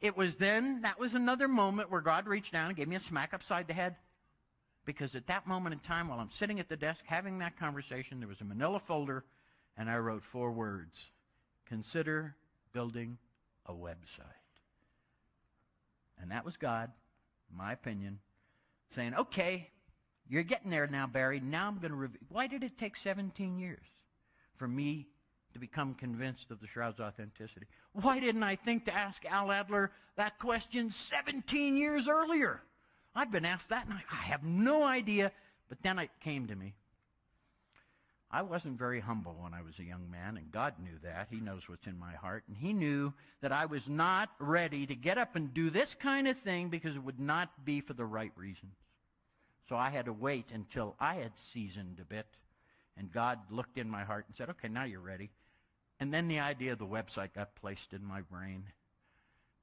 It was then, that was another moment where God reached down and gave me a smack upside the head. Because at that moment in time, while I'm sitting at the desk having that conversation, there was a manila folder, and I wrote 4 words. Consider building a website. And that was God, in my opinion, saying, okay, you're getting there now, Barrie. Now I'm going to review. Why did it take 17 years for me to become convinced of the Shroud's authenticity. Why didn't I think to ask Al Adler that question 17 years earlier? I've been asked that, and I have no idea, but then it came to me. I wasn't very humble when I was a young man, and God knew that. He knows what's in my heart, and He knew that I was not ready to get up and do this kind of thing because it would not be for the right reasons. So I had to wait until I had seasoned a bit, and God looked in my heart and said, okay, now you're ready. And then the idea of the website got placed in my brain.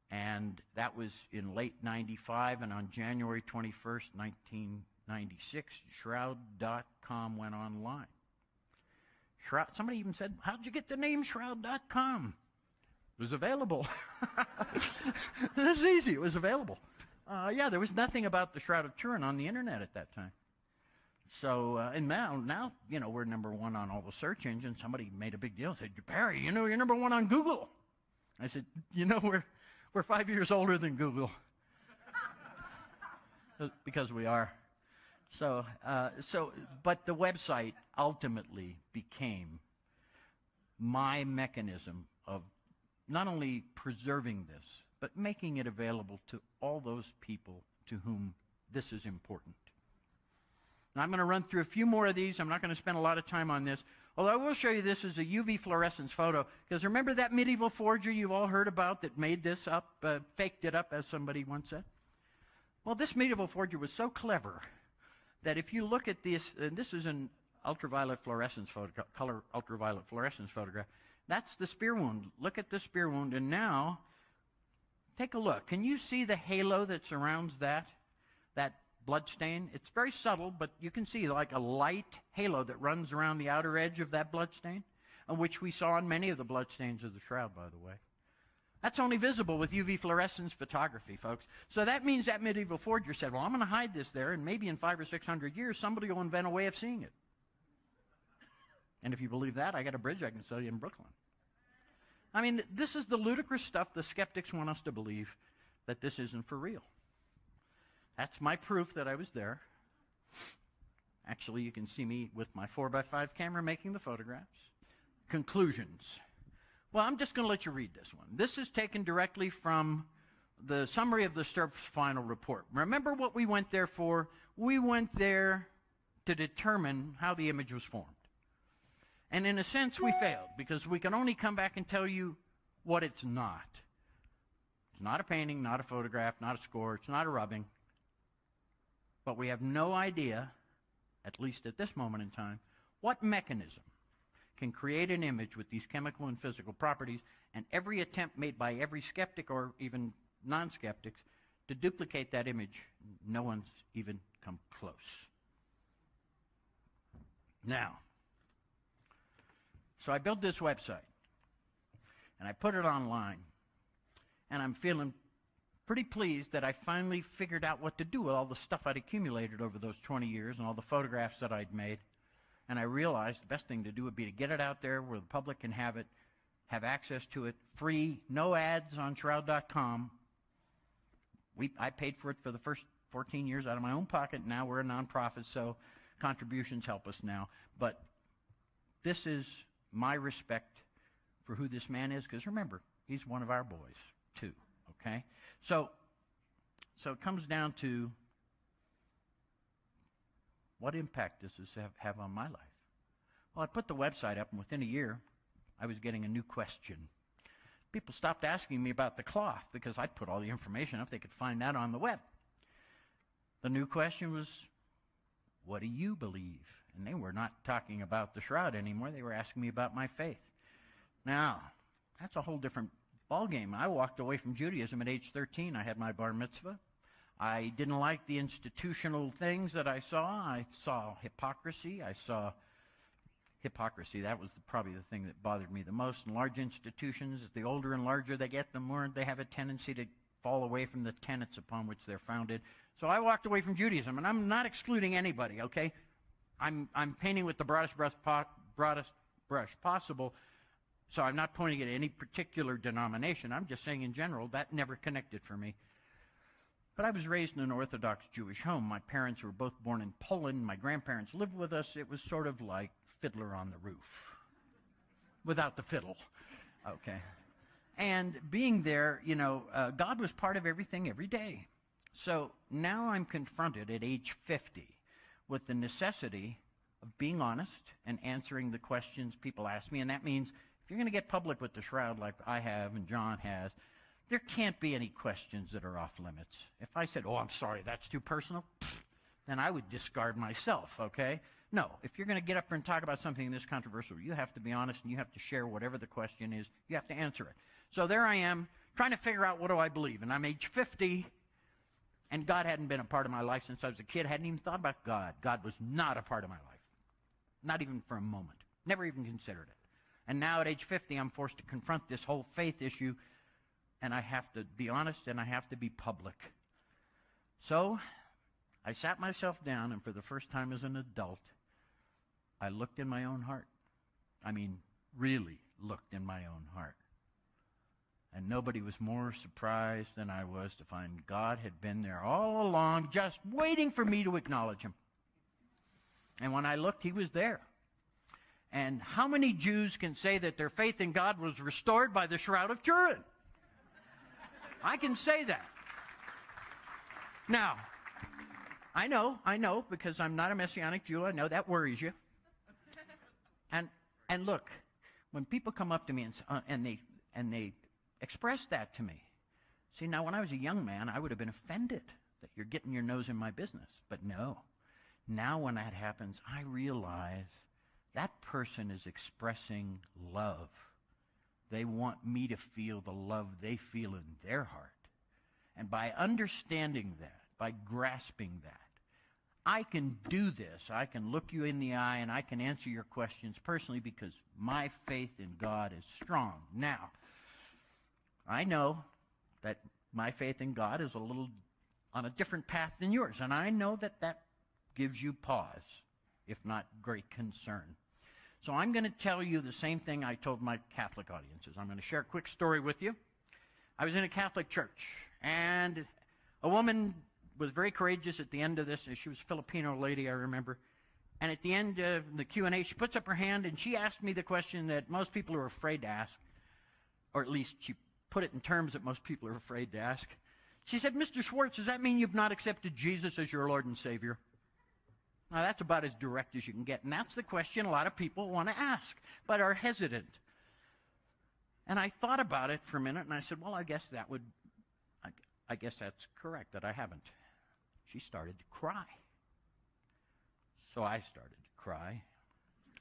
And that was in late 95, and on January 21st, 1996, Shroud.com went online. Somebody even said, how'd you get the name Shroud.com? It was available. It was easy. It was available. Yeah, there was nothing about the Shroud of Turin on the internet at that time. So, and now, you know, we're number one on all the search engines. Somebody made a big deal. Said, Barrie, you know, you're number one on Google. I said, you know, we're 5 years older than Google. Because we are. But the website ultimately became my mechanism of not only preserving this, but making it available to all those people to whom this is important. Now, I'm going to run through a few more of these. I'm not going to spend a lot of time on this. Although I will show you this as a UV fluorescence photo. Because remember that medieval forger you've all heard about that made this up, faked it up, as somebody once said? Well, this medieval forger was so clever that if you look at this, and this is an ultraviolet fluorescence photograph, color ultraviolet fluorescence photograph. That's the spear wound. Look at the spear wound, and now take a look. Can you see the halo that surrounds that blood stain? It's very subtle, but you can see like a light halo that runs around the outer edge of that blood stain, which we saw on many of the blood stains of the Shroud, by the way. That's only visible with UV fluorescence photography, folks. So that means that medieval forger said, well, I'm going to hide this there, and maybe in 500 or 600 years, somebody will invent a way of seeing it. And if you believe that, I got a bridge I can sell you in Brooklyn. I mean, this is the ludicrous stuff the skeptics want us to believe, that this isn't for real. That's my proof that I was there. Actually, you can see me with my 4x5 camera making the photographs. Conclusions. Well, I'm just going to let you read this one. This is taken directly from the summary of the STURP's final report. Remember what we went there for? We went there to determine how the image was formed. And in a sense, we failed, because we can only come back and tell you what it's not. It's not a painting, not a photograph, not a score, it's not a rubbing. But we have no idea, at least at this moment in time, what mechanism can create an image with these chemical and physical properties, and every attempt made by every skeptic or even non-skeptics to duplicate that image, no one's even come close. Now, so I built this website, and I put it online, and I'm feeling pretty pleased that I finally figured out what to do with all the stuff I'd accumulated over those 20 years and all the photographs that I'd made. And I realized the best thing to do would be to get it out there where the public can have it, have access to it, free, no ads on Shroud.com. I paid for it for the first 14 years out of my own pocket. Now we're a nonprofit, so contributions help us now. But this is my respect for who this man is, because remember, he's one of our boys, too, okay? So it comes down to, what impact does this have on my life? Well, I put the website up, and within a year, I was getting a new question. People stopped asking me about the cloth, because I'd put all the information up. They could find that on the web. The new question was, what do you believe? And they were not talking about the Shroud anymore. They were asking me about my faith. Now, that's a whole different ballgame. I walked away from Judaism at age 13. I had my bar mitzvah. I didn't like the institutional things that I saw. I saw hypocrisy. That was probably the thing that bothered me the most. In large institutions, the older and larger they get, the more they have a tendency to fall away from the tenets upon which they're founded. So I walked away from Judaism, and I'm not excluding anybody, okay? I'm painting with the broadest brush possible, so I'm not pointing at any particular denomination. I'm just saying in general, that never connected for me. But I was raised in an Orthodox Jewish home. My parents were both born in Poland. My grandparents lived with us. It was sort of like Fiddler on the Roof. without the fiddle. Okay. And being there, God was part of everything every day. So now I'm confronted at age 50 with the necessity of being honest and answering the questions people ask me. And that means if you're going to get public with the shroud like I have and John has, there can't be any questions that are off limits. If I said, oh, I'm sorry, that's too personal, then I would discard myself, okay? No, if you're going to get up there and talk about something this controversial, you have to be honest and you have to share whatever the question is. You have to answer it. So there I am trying to figure out what do I believe. And I'm age 50, and God hadn't been a part of my life since I was a kid. I hadn't even thought about God. God was not a part of my life. Not even for a moment. Never even considered it. And now at age 50, I'm forced to confront this whole faith issue, and I have to be honest and I have to be public. So I sat myself down, and for the first time as an adult, I looked in my own heart. I mean, really looked in my own heart. And nobody was more surprised than I was to find God had been there all along, just waiting for me to acknowledge him. And when I looked, he was there. And how many Jews can say that their faith in God was restored by the Shroud of Turin? I can say that. Now, I know, because I'm not a Messianic Jew. I know that worries you. And look, when people come up to me and they express that to me. See, now when I was a young man, I would have been offended that you're getting your nose in my business. But no. Now when that happens, I realize that person is expressing love. They want me to feel the love they feel in their heart. And by understanding that, by grasping that, I can do this. I can look you in the eye and I can answer your questions personally because my faith in God is strong. Now, I know that my faith in God is a little on a different path than yours, and I know that that gives you pause, if not great concern. So I'm going to tell you the same thing I told my Catholic audiences. I'm going to share a quick story with you. I was in a Catholic church, and a woman was very courageous at the end of this. She was a Filipino lady, I remember. And at the end of the Q&A, she puts up her hand, and she asked me the question that most people are afraid to ask, or at least she put it in terms that most people are afraid to ask. She said, Mr. Schwortz, does that mean you've not accepted Jesus as your Lord and Savior? Now, that's about as direct as you can get, and that's the question a lot of people want to ask, but are hesitant. And I thought about it for a minute, and I said, well, I guess that's correct, that I haven't. She started to cry. So I started to cry.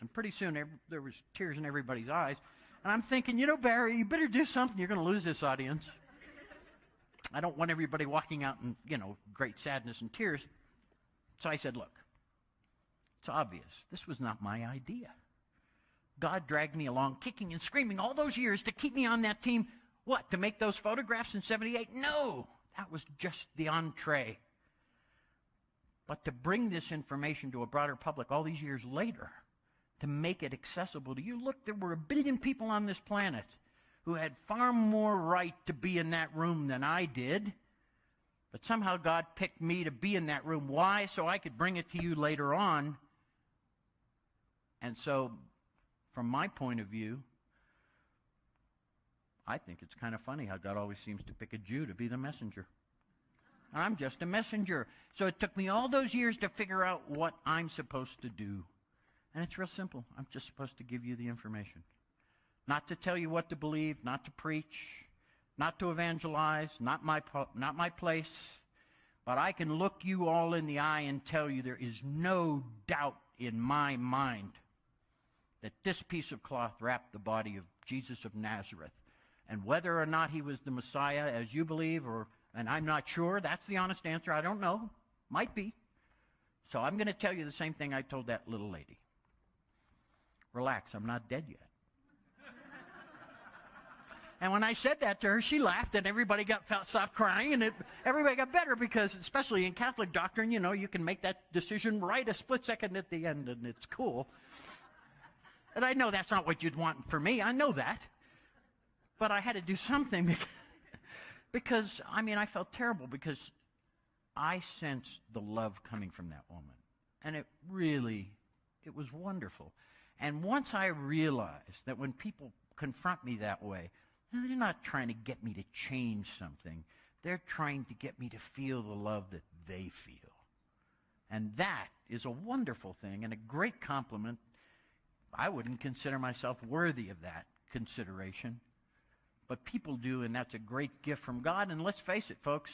And pretty soon, there was tears in everybody's eyes. And I'm thinking, Barrie, you better do something. You're going to lose this audience. I don't want everybody walking out in, great sadness and tears. So I said, look, it's obvious. This was not my idea. God dragged me along, kicking and screaming all those years to keep me on that team. What, to make those photographs in '78? No, that was just the entree. But to bring this information to a broader public all these years later, to make it accessible to you. Look, there were 1 billion people on this planet who had far more right to be in that room than I did. But somehow God picked me to be in that room. Why? So I could bring it to you later on. And so, from my point of view, I think it's kind of funny how God always seems to pick a Jew to be the messenger. I'm just a messenger. So it took me all those years to figure out what I'm supposed to do. And it's real simple. I'm just supposed to give you the information. Not to tell you what to believe, not to preach, not to evangelize, not my place. But I can look you all in the eye and tell you there is no doubt in my mind that this piece of cloth wrapped the body of Jesus of Nazareth. And whether or not he was the Messiah, as you believe, and I'm not sure, that's the honest answer. I don't know. Might be. So I'm going to tell you the same thing I told that little lady. Relax, I'm not dead yet. And when I said that to her, she laughed, and everybody stopped crying, and everybody got better because, especially in Catholic doctrine, you can make that decision right a split second at the end, and it's cool. And I know that's not what you'd want for me. I know that. But I had to do something because I felt terrible because I sensed the love coming from that woman. And it was wonderful. And once I realized that when people confront me that way, they're not trying to get me to change something. They're trying to get me to feel the love that they feel. And that is a wonderful thing and a great compliment. I wouldn't consider myself worthy of that consideration, but people do, and that's a great gift from God. And let's face it, folks,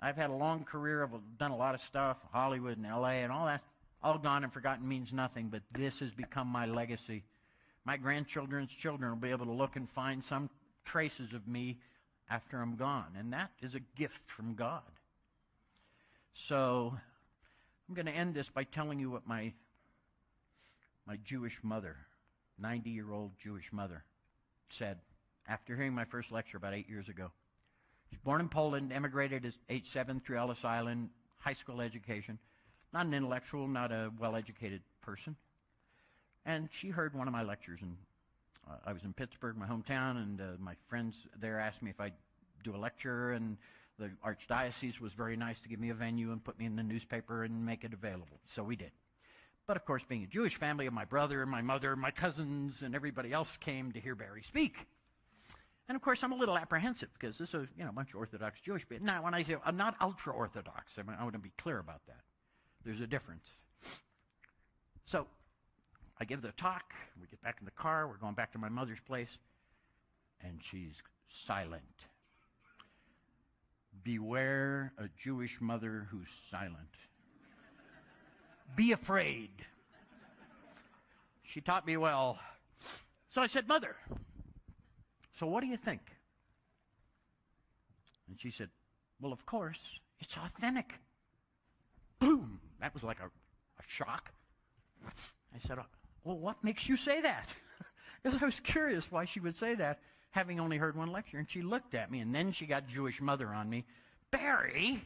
I've had a long career. I've done a lot of stuff, Hollywood and L.A. and all that. All gone and forgotten means nothing, but this has become my legacy. My grandchildren's children will be able to look and find some traces of me after I'm gone, and that is a gift from God. So I'm going to end this by telling you what my Jewish mother, 90-year-old Jewish mother, said after hearing my first lecture about 8 years ago. She was born in Poland, emigrated at age 7 through Ellis Island, high school education. Not an intellectual, not a well-educated person. And she heard one of my lectures, and I was in Pittsburgh, my hometown, and my friends there asked me if I'd do a lecture, and the archdiocese was very nice to give me a venue and put me in the newspaper and make it available. So we did. But, of course, being a Jewish family, my brother and my mother, my cousins, and everybody else came to hear Barrie speak. And, of course, I'm a little apprehensive because this is a bunch of Orthodox Jewish people. Now, when I say I'm not ultra-Orthodox, I want to be clear about that. There's a difference. So I give the talk. We get back in the car. We're going back to my mother's place. And she's silent. Beware a Jewish mother who's silent. Be afraid. She taught me well. So I said, Mother, so what do you think? And she said, well, of course, it's authentic. Boom! That was like a shock. I said, well, what makes you say that? Because I was curious why she would say that, having only heard one lecture. And she looked at me, and then she got Jewish mother on me. Barrie,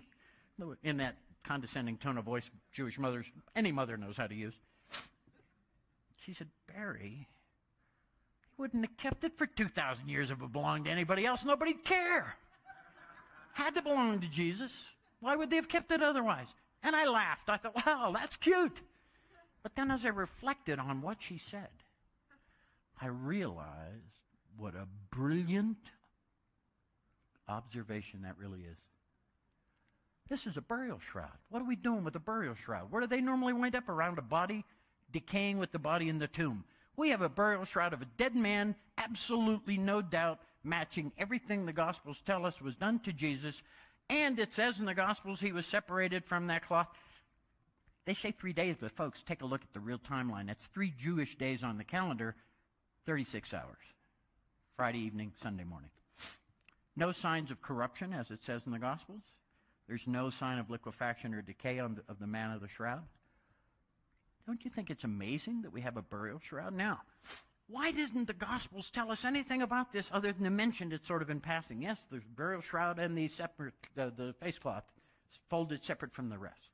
in that condescending tone of voice Jewish mothers, any mother knows how to use. She said, Barrie, he wouldn't have kept it for 2,000 years if it belonged to anybody else. Nobody'd care. Had to belong to Jesus. Why would they have kept it otherwise? And I laughed. I thought, wow, that's cute. But then as I reflected on what she said, I realized what a brilliant observation that really is. This is a burial shroud. What are we doing with a burial shroud? Where do they normally wind up? Around a body, decaying with the body in the tomb. We have a burial shroud of a dead man, absolutely no doubt, matching everything the Gospels tell us was done to Jesus. And it says in the Gospels he was separated from that cloth. They say 3 days, but folks, take a look at the real timeline. That's 3 Jewish days on the calendar, 36 hours. Friday evening, Sunday morning. No signs of corruption, as it says in the Gospels. There's no sign of liquefaction or decay of the man of the shroud. Don't you think it's amazing that we have a burial shroud? Now, why doesn't the Gospels tell us anything about this other than to mention it sort of in passing? Yes, there's burial shroud and the separate, the face cloth folded separate from the rest.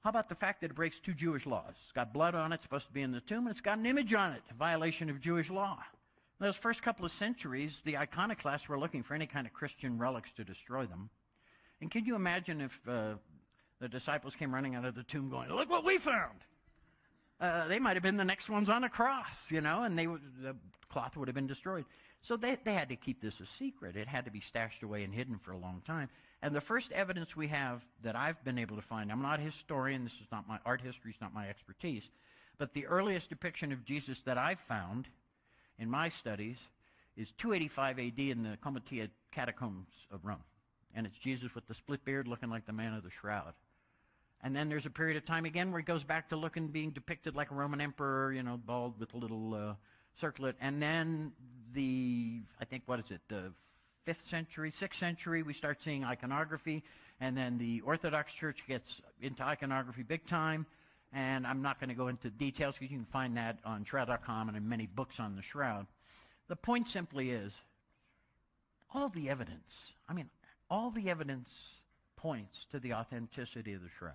How about the fact that it breaks 2 Jewish laws? It's got blood on it, supposed to be in the tomb, and it's got an image on it, a violation of Jewish law. In those first couple of centuries, the iconoclasts were looking for any kind of Christian relics to destroy them. And can you imagine if the disciples came running out of the tomb going, look what we found? They might have been the next ones on a cross, and the cloth would have been destroyed. So they had to keep this a secret. It had to be stashed away and hidden for a long time. And the first evidence we have that I've been able to find, I'm not a historian, this is not my art history, it's not my expertise, but the earliest depiction of Jesus that I've found in my studies is 285 AD in the Comitia catacombs of Rome. And it's Jesus with the split beard looking like the man of the shroud. And then there's a period of time again where he goes back to being depicted like a Roman emperor, bald with a little circlet. And then the 5th century, 6th century, we start seeing iconography. And then the Orthodox Church gets into iconography big time. And I'm not going to go into details because you can find that on shroud.com and in many books on the shroud. The point simply is, all the evidence points to the authenticity of the shroud.